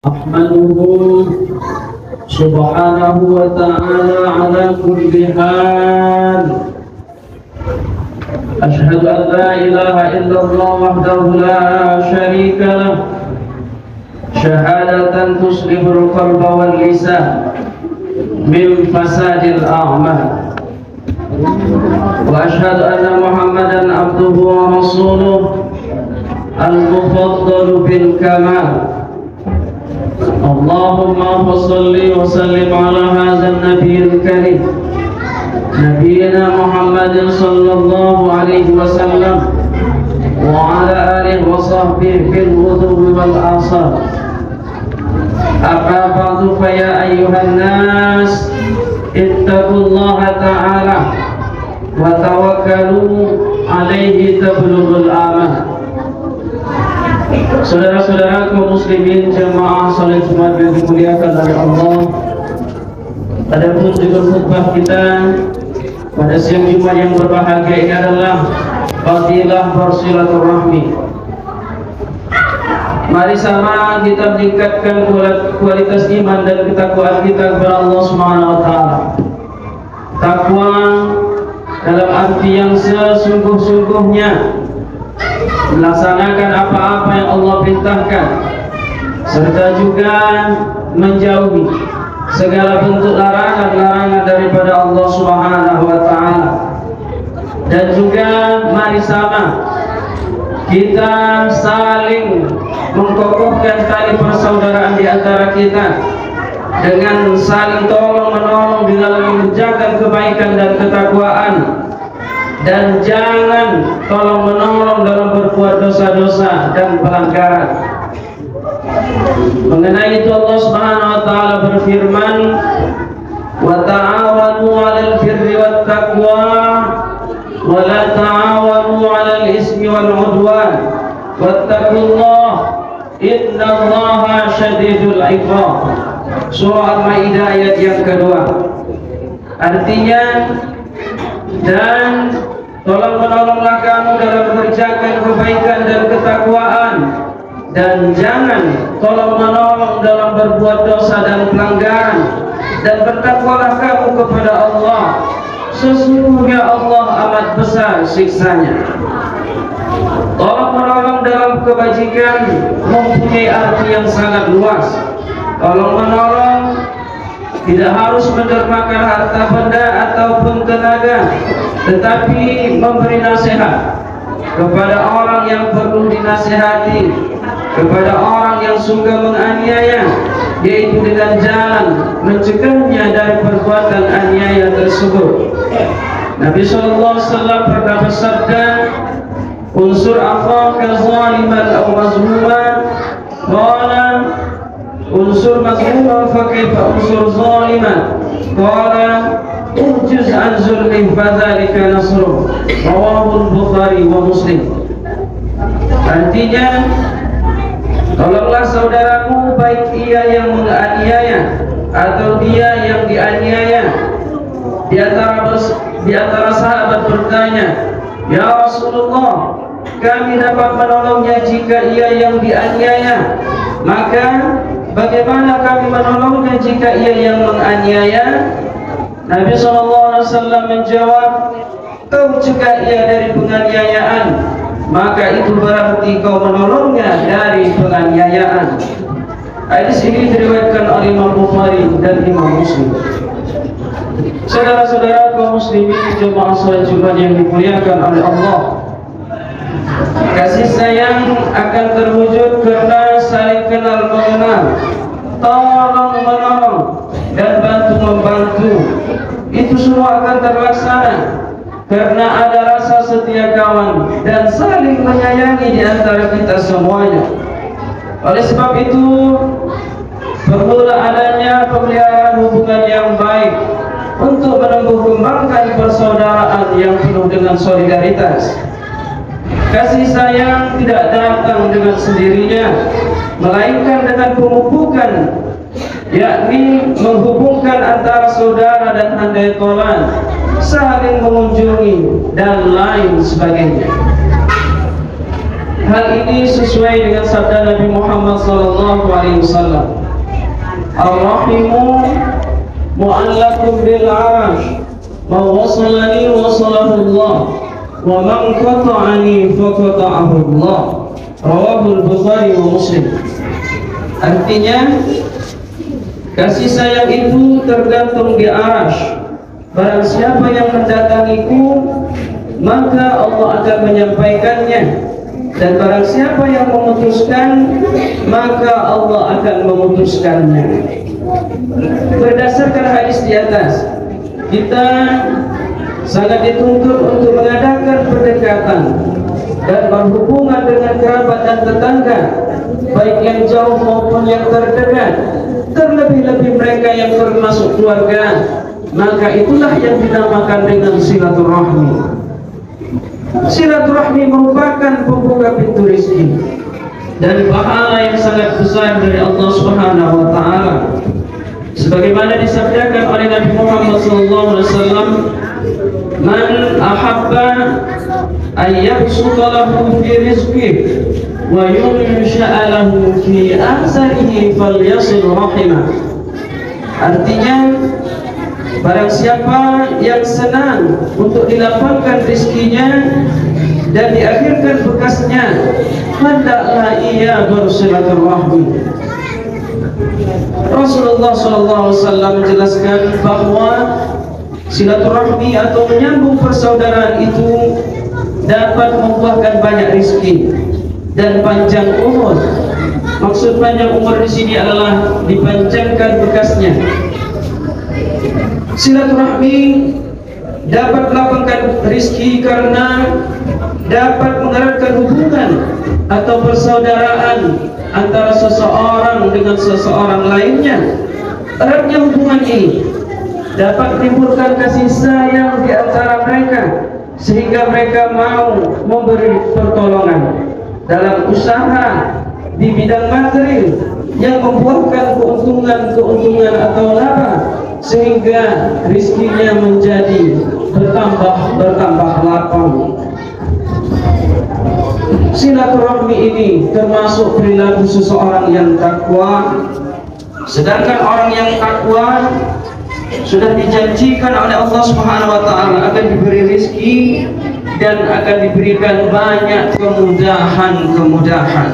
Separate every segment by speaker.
Speaker 1: أحمده سبحانه وتعالى على كل حال. أشهد أن لا إله إلا الله وحده لا شريك له شهادة تصلح القلب واللسان من فساد الأعمال. وأشهد أن محمدا عبده ورسوله المفضل بالكمال. اللهم صل وسلم على هذا النبي الكريم نبينا محمد صلى الله عليه وسلم وعلى آله وصحبه في الغدو والآصال. أما بعد فيا أيها الناس اتقوا الله تعالى وتوكلوا عليه تبلغ الآمال. Saudara-saudara kaum muslimin jemaah salat Jumat yang dimuliakan oleh Allah, adapun juga khutbah kita pada siang Jumat yang berbahagia ini adalah fadilah bersilaturahmi. Mari sama kita meningkatkan kualitas iman dan ketakwaan kita kepada Allah Subhanahu wa taala. Takwa dalam arti yang sesungguh-sungguhnya, melaksanakan apa-apa yang Allah perintahkan, serta juga menjauhi segala bentuk larangan-larangan daripada Allah Subhanahu wa taala. Dan juga mari sama kita saling mengkokohkan tali persaudaraan di antara kita dengan saling tolong-menolong di dalam mengerjakan kebaikan dan ketakwaan, dan jangan tolong-menolong dalam berbuat dosa-dosa dan pelanggaran. Mengenai itu Allah Subhanahu wa taala berfirman, "Wa ta'awanu 'alal birri wat taqwa wa la ta'awanu 'alal ismi wal 'udwan wattaqullaha innallaha syadidul 'iqab." Surah Al-Maidah ayat yang kedua. Artinya, dan tolong-menolonglah kamu dalam mengerjakan kebaikan dan ketakwaan, dan jangan tolong-menolong dalam berbuat dosa dan pelanggaran, dan bertakwalah kamu kepada Allah, sesungguhnya Allah amat besar siksanya. Tolong-menolong dalam kebajikan mempunyai arti yang sangat luas. Tolong-menolong tidak harus mendermakan harta benda ataupun tenaga, tetapi memberi nasihat kepada orang yang perlu dinasihati, kepada orang yang suka menganiaya, yaitu dengan jalan mencegahnya dari perbuatan aniaya tersebut. Nabi SAW pernah bersabda, "Unsur akhaka zaliman aw mazluman." Qala unsur mazluman fa kaifa unsur zaliman? Qala ujuz an zulmin fadzalika nasruh. Rawahul Bukhari wa Muslim. Artinya, tolonglah saudaramu, baik ia yang menganiaya atau dia yang dianiaya. Di antara sahabat bertanya, "Ya Rasulullah, kami dapat menolongnya jika ia yang dianiaya, maka bagaimana kami menolongnya jika ia yang menganiaya?" Nabi SAW menjawab, "Kau cegah ia dari penganiayaan, maka itu berarti kau menolongnya dari penganiayaan." Hadis ini diriwayatkan oleh Imam Bukhari dan Imam Muslim. Saudara-saudara kaum muslimin jemaah salat Jumat yang dimuliakan oleh Allah, kasih sayang akan terwujud karena saling kenal mengenal, tolong menolong dan bantu membantu. Itu semua akan terlaksana karena ada rasa setia kawan dan saling menyayangi di antara kita semuanya. Oleh sebab itu, perlulah adanya pemeliharaan hubungan yang baik untuk menumbuh kembangkan persaudaraan yang penuh dengan solidaritas. Kasih sayang tidak datang dengan sendirinya, melainkan dengan pemupukan, yakni menghubungkan antara saudara dan handai tolan, saling mengunjungi dan lain sebagainya. Hal ini sesuai dengan sabda Nabi Muhammad SAW. Ar-Rahimu mu'allakum bil 'arash, ma wasalani wasalahu Allah, wa man qata'ani faqata'ahu Allah. Rawahul Bukhari wa Muslim. Artinya, kasih sayang itu tergantung di arash. Barang siapa yang mendatangiku, maka Allah akan menyampaikannya. Dan barang siapa yang memutuskan, maka Allah akan memutuskannya. Berdasarkan hadis di atas, kita sangat dituntut untuk mengadakan pendekatan dan berhubungan dengan kerabat dan tetangga, baik yang jauh maupun yang terdekat. Terlebih-lebih mereka yang termasuk keluarga, maka itulah yang dinamakan dengan silaturahmi. Silaturahmi merupakan pembuka pintu rezeki dan pahala yang sangat besar dari Allah Subhanahu wa taala. Sebagaimana disabdakan oleh Nabi Muhammad SAW, "Man ahabba an yabsuta lahu fi rizqihi wa yunsha'a lahu fi atharihi falyasil rahimah." Artinya, barang siapa yang senang untuk dilapangkan rezekinya dan diakhirkan bekasnya, hendaklah ia bersilaturahmi. Rasulullah SAW menjelaskan bahwa silaturahmi atau menyambung persaudaraan itu dapat membuahkan banyak rezeki dan panjang umur. Maksud panjang umur di sini adalah dipanjangkan bekasnya. Silaturahmi dapat melapangkan rezeki karena dapat mengeratkan hubungan atau persaudaraan antara seseorang dengan seseorang lainnya. Eratnya hubungan ini dapat menimbulkan kasih sayang di antara mereka, sehingga mereka mau memberi pertolongan dalam usaha di bidang materi yang membuahkan keuntungan atau laba, sehingga rizkinya menjadi bertambah lapang. Silaturahmi ini termasuk perilaku seseorang yang takwa. Sedangkan orang yang takwa sudah dijanjikan oleh Allah Subhanahu wa taala akan diberi rezeki dan akan diberikan banyak kemudahan.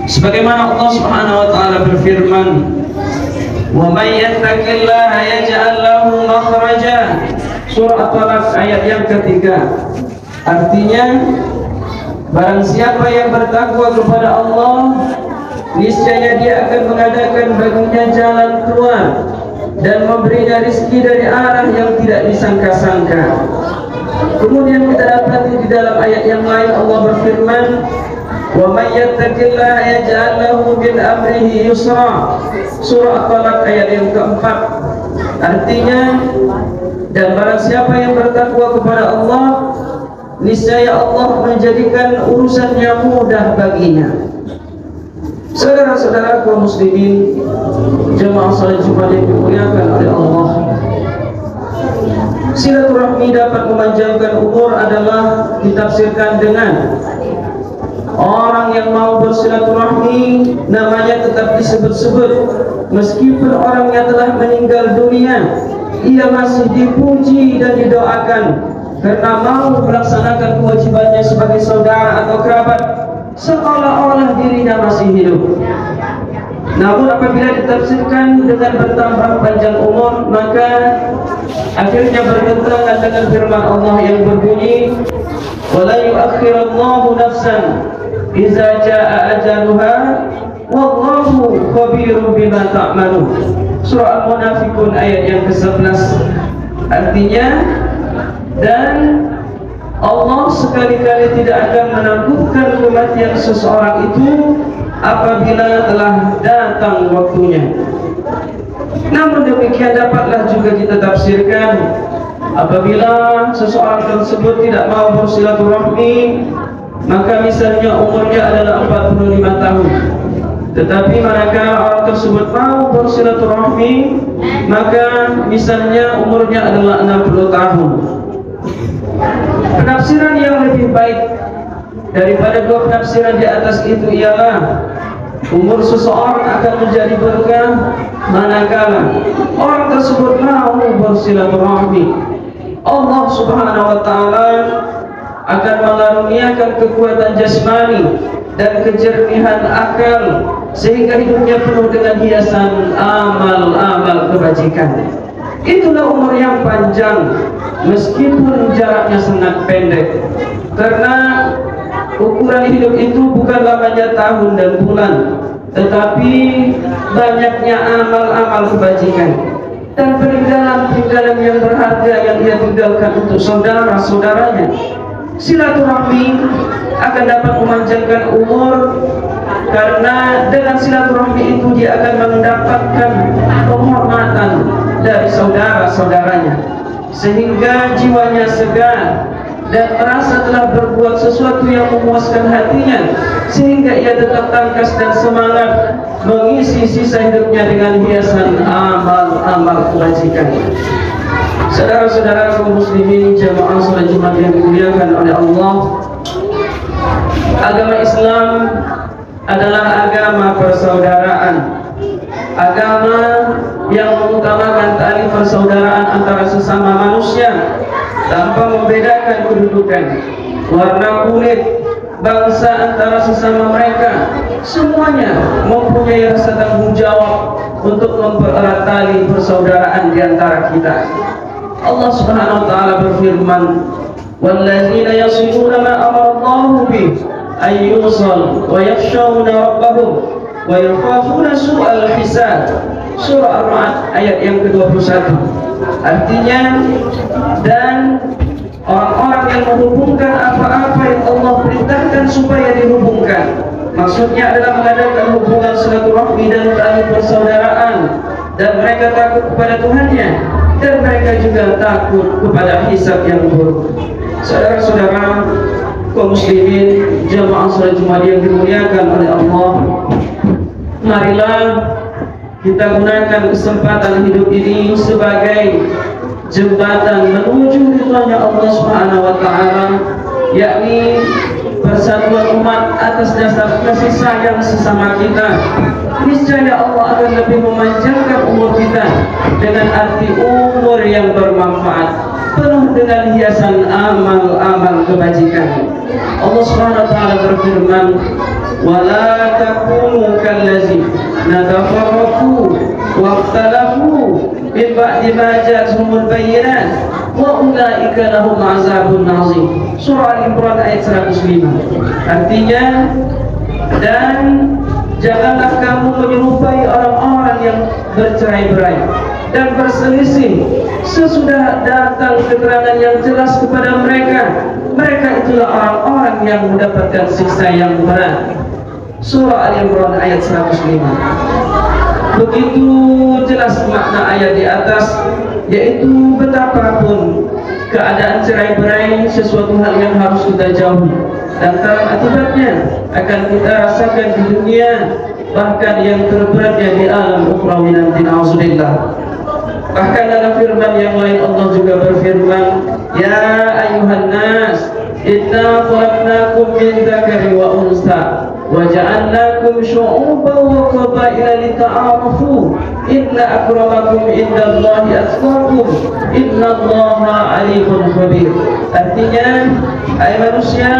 Speaker 1: Sebagaimana Allah Subhanahu wa taala berfirman, "Wa may yattaqillaha yaj'al lahu makhraja." Surah At-Talaq ayat yang ketiga. Artinya, barang siapa yang bertakwa kepada Allah, niscaya dia akan mengadakan baginya jalan keluar dan memberinya rezeki dari arah yang tidak disangka-sangka. Kemudian kita dapati di dalam ayat yang lain Allah berfirman, "Wa may yattaqillaha yaj'al lahu min amrihi yusra." Surah At-Talaq ayat yang keempat. Artinya, dan barang siapa yang bertakwa kepada Allah, niscaya Allah menjadikan urusannya mudah baginya. Saudara-saudara kaum muslimin, jemaah salat Jumat yang dimuliakan oleh Allah, silaturahmi dapat memanjangkan umur adalah ditafsirkan dengan orang yang mau bersilaturahmi namanya tetap disebut-sebut meskipun orangnya telah meninggal dunia, ia masih dipuji dan didoakan karena mau melaksanakan kewajibannya sebagai saudara atau kerabat seolah-olah dirinya masih hidup. Namun apabila ditafsirkan dengan bertambah panjang umur, maka akhirnya bertentangan dengan firman Allah yang berbunyi, "Wala yu'akhirullahu nafsan idza jaa ajaluha wallahu khabirun bima ta'malun." Surah Al-Munafiqun ayat yang ke-11. Artinya, dan Allah sekali-kali tidak akan menakutkan kematian seseorang itu apabila telah datang waktunya. Namun demikian dapatlah juga kita tafsirkan apabila seseorang tersebut tidak mau bersilaturahmi, maka misalnya umurnya adalah 45 tahun, tetapi manakala orang tersebut mau bersilaturahmi, maka misalnya umurnya adalah 60 tahun. Penafsiran yang lebih baik Daripada dua penafsiran di atas itu ialah umur seseorang akan menjadi berkah manakala orang tersebut mau bersilaturahmi. Allah Subhanahu wa taala akan mengaruniakan kekuatan jasmani dan kejernihan akal sehingga hidupnya penuh dengan hiasan amal-amal kebajikan. Itulah umur yang panjang meskipun jaraknya sangat pendek, karena ukuran hidup itu bukan lamanya tahun dan bulan, tetapi banyaknya amal-amal kebajikan dan peninggalan-peninggalan yang berharga yang ia tinggalkan untuk saudara-saudaranya. Silaturahmi akan dapat memanjangkan umur, karena dengan silaturahmi itu dia akan mendapatkan penghormatan dari saudara-saudaranya, sehingga jiwanya segar dan merasa telah berbuat sesuatu yang memuaskan hatinya, sehingga ia tetap tangkas dan semangat mengisi sisa hidupnya dengan hiasan amal-amal kebajikan. Saudara-saudara kaum muslimin jamaah salat Jumat yang dimuliakan oleh Allah, agama Islam adalah agama persaudaraan, agama yang mengutamakan tali persaudaraan antara sesama manusia tanpa membedakan kedudukan, warna kulit, bangsa antara sesama mereka. Semuanya mempunyai rasa tanggung jawab untuk mempererat tali persaudaraan di antara kita. Allah Subhanahu wa taala berfirman, "Wallazina yasiluna ma amara Allahu bi ay yusal wa yakhshawna rabbahum wa yakhafuna su'al hisab." Surah Ar-Ra'd ayat yang ke-21. Artinya, dan orang-orang yang menghubungkan apa-apa yang Allah perintahkan supaya dihubungkan, maksudnya adalah mengadakan hubungan silaturahmi dan tali persaudaraan, dan mereka takut kepada Tuhannya, dan mereka juga takut kepada hisab yang buruk. Saudara-saudara kaum muslimin jamaah salat Jumat yang dimuliakan oleh Allah, marilah kita gunakan kesempatan hidup ini sebagai jembatan menuju ridhonya Allah Subhanahu wa taala, yakni persatuan umat atas dasar kasih sayang sesama kita. Niscaya Allah akan lebih memanjangkan umur kita dengan arti umur yang bermanfaat, penuh dengan hiasan amal-amal kebajikan. Allah Subhanahu wa taala berfirman, "Wala takunu kallazina tafarraqu waqtalafu min ba'di ma ja'atuhumul bayyinat wa ulaika lahum 'adzabun 'adzim." Surah Al-Imran ayat 105. Artinya, dan janganlah kamu menyerupai orang-orang yang bercerai-berai dan berselisih sesudah datang keterangan yang jelas kepada mereka. Mereka itulah orang-orang yang mendapatkan siksa yang berat. Surah Al-Imran ayat 105. Begitu jelas makna ayat di atas, yaitu betapapun keadaan cerai-berai sesuatu hal yang harus kita jauhi, dan terang akibatnya akan kita rasakan di dunia, bahkan yang terberatnya di alam ukhrawi nanti, na'udzubillah. Bahkan dalam firman yang lain Allah juga berfirman, "Ya ayuhan nas, inna khalaqnakum min dzakari wa unsa wa ja'alnakum syu'uban wa qabaila lita'arafu inna akramakum indallahi atqakum innallaha alimun khabir." Artinya, hai manusia,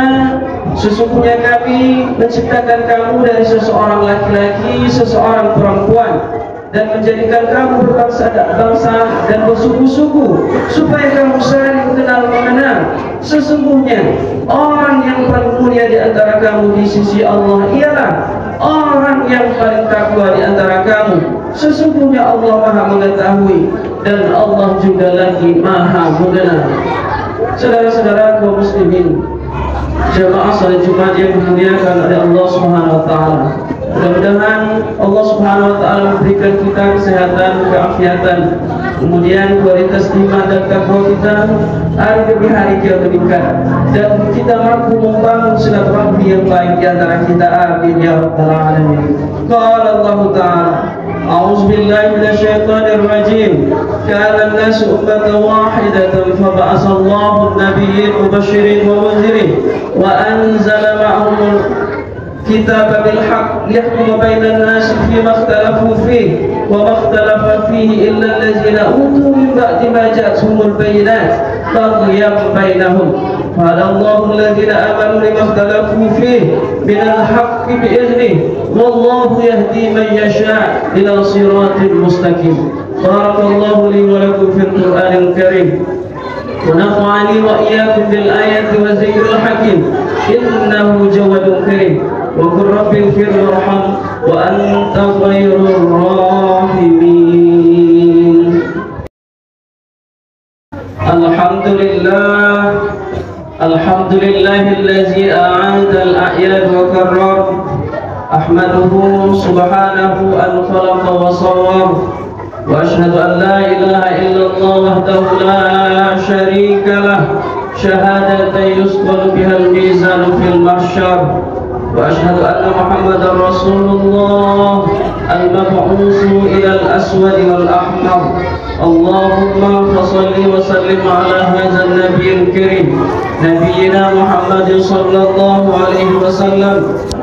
Speaker 1: sesungguhnya kami menciptakan kamu dari seseorang laki-laki, seseorang perempuan, dan menjadikan kamu berbangsa dan bersuku-suku supaya kamu saling kenal mengenal. Sesungguhnya orang yang paling mulia di antara kamu di sisi Allah ialah orang yang paling takwa di antara kamu. Sesungguhnya Allah Maha mengetahui dan Allah juga lagi Maha mengenal. Saudara-saudara kaum muslimin jamaah salat Jumat yang dimuliakan oleh Allah Subhanahu wa taala, mudah-mudahan Allah Subhanahu wa taala memberikan kita kesehatan, keafiatan, kemudian kualitas iman dan takwa kita hari demi hari kian meningkat, dan kita mampu membangun silaturahmi yang baik di antara kita. Amin ya rabbal alamin. Qala Allah taala, a'udzu billahi minasyaitonir rajim. Kana an-nasu ummatan wahidatan fa ba'atha Allahu an-nabiyyin mubasysyirin wa mundzirin وأنزل معهم الكتاب بالحق ليحكم بين الناس فيما اختلفوا فيه وما اختلف فيه إلا الذين أوتوا من بعد ما جاءتهم البينات بغيا بينهم فهدى الله الذين آمنوا لما اختلفوا فيه من الحق بإذنه والله يهدي من يشاء إلى صراط مستقيم. بارك الله لي ولكم في القرآن الكريم ونفعني وإياكم بالآيات والذكر الحكيم إنه جواد كريم وقل رب اغفر وارحم وأنت خير الراحمين. الحمد لله الذي أعاد الأعياد وكرر أحمده سبحانه أن خلق وصور وأشهد أن لا إله إلا الله وحده لا شريك له شهادة يسقط بها الميزان في المحشر وأشهد أن محمدا رسول الله المبعوث إلى الأسود والأحمر. اللهم فصل وسلم على هذا النبي الكريم نبينا محمد صلى الله عليه وسلم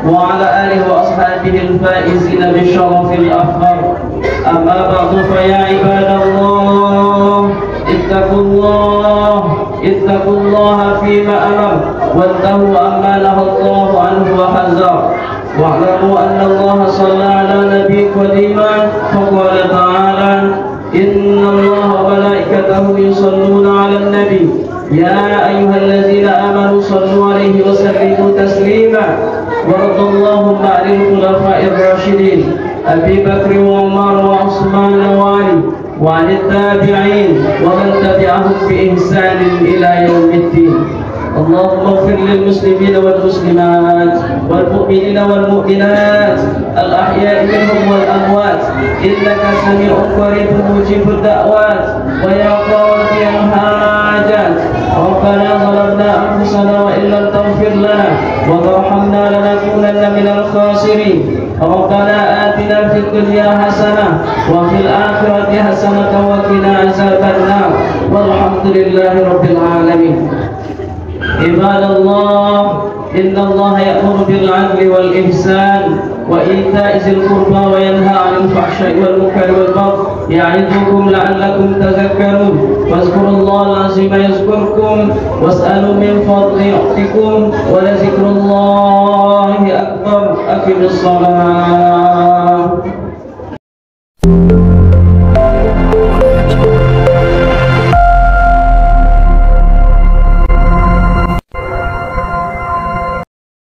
Speaker 1: وعلى آله وأصحابه الفائزين بالشرف الأكبر. أما بعد فيا عباد الله اتقوا الله فيما أمر وانتهوا عما نهى الله عنه وحذر واعلموا أن الله صلى على نبي قديما فقال تعالى إن الله وملائكته يصلون على النبي يا أيها الذين آمنوا صلوا عليه وسلموا تسليما. وارض اللهم عن الخلفاء الراشدين أبي بكر وعمر وعثمان وعلي وعن التابعين ومن تبعهم بإحسان إلى يوم الدين. اللهم اغفر للمسلمين والمسلمات والمؤمنين والمؤمنات الأحياء منهم والأموات إنك سميع قريب مجيب الدعوات ويا قاضي الحاجات. ربنا ظلمنا أنفسنا وإن لم تغفر لنا وترحمنا لنكونن من الخاسرين. ربنا آتنا في الدنيا حسنة وفي الآخرة حسنة وقنا عذاب النار والحمد لله رب العالمين. عباد الله إن الله يأمر بالعدل والإحسان وإيتاء ذي القربى وينهى عن الفحشاء والمنكر والبغي يعظكم لعلكم تذكرون. واذكروا الله العظيم يذكركم واسألوا من فضله يعطكم ولذكر الله أكبر. أقم الصلاة.